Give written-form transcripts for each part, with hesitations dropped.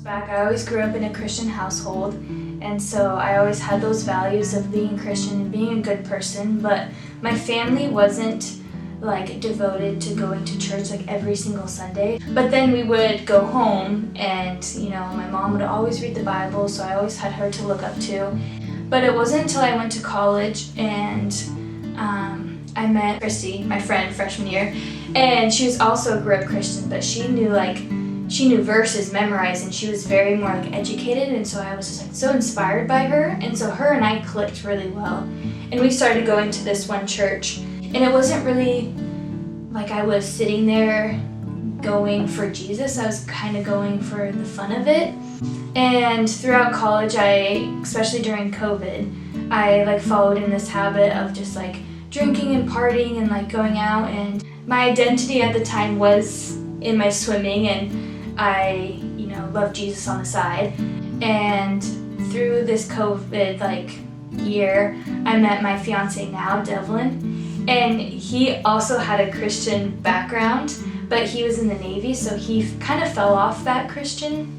Back, I always grew up in a Christian household, and so I always had those values of being Christian and being a good person, but my family wasn't like devoted to going to church like every single Sunday. But then we would go home and, my mom would always read the Bible, so I always had her to look up to. But it wasn't until I went to college and I met Christy, my friend, freshman year, and she was also grew up Christian, but she knew verses memorized, and she was very more educated, and so I was just so inspired by her, and so her and I clicked really well. And we started going to this one church, and it wasn't really like I was sitting there going for Jesus. I was kind of going for the fun of it. And throughout college, especially during COVID, I followed in this habit of just drinking and partying and going out, and my identity at the time was in my swimming, and I loved Jesus on the side. And through this COVID year, I met my fiance now, Evonne, and he also had a Christian background, but he was in the Navy, so he kind of fell off that Christian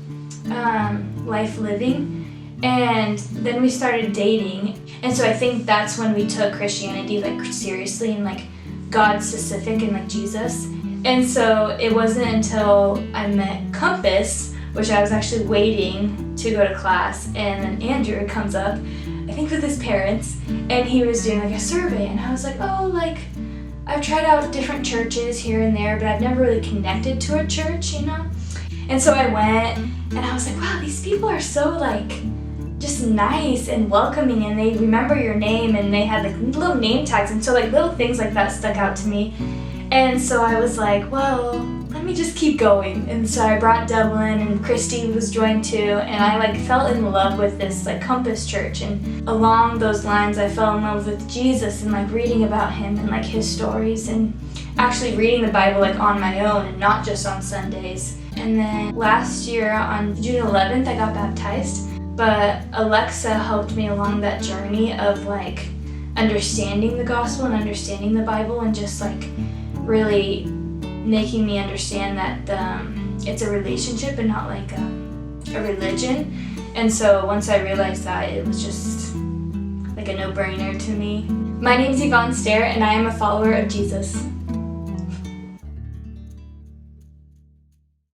life living. And then we started dating, and so I think that's when we took Christianity seriously and God specific and Jesus. And so it wasn't until I met Compass, which I was actually waiting to go to class, and then Andrew comes up, I think with his parents, and he was doing a survey, and I was I've tried out different churches here and there, but I've never really connected to a church, And so I went, and I was wow, these people are so just nice and welcoming, and they remember your name, and they had little name tags, and so little things like that stuck out to me. And so I was well, let me just keep going. And so I brought Devlin, and Christy was joined too, and I fell in love with this Compass Church. And along those lines, I fell in love with Jesus and reading about him and his stories, and actually reading the Bible on my own and not just on Sundays. And then last year on June 11th, I got baptized. But Alexa helped me along that journey of understanding the gospel and understanding the Bible, and just really making me understand that it's a relationship and not a religion. And so once I realized that, it was just a no-brainer to me. My name is Evonne and I am a follower of Jesus.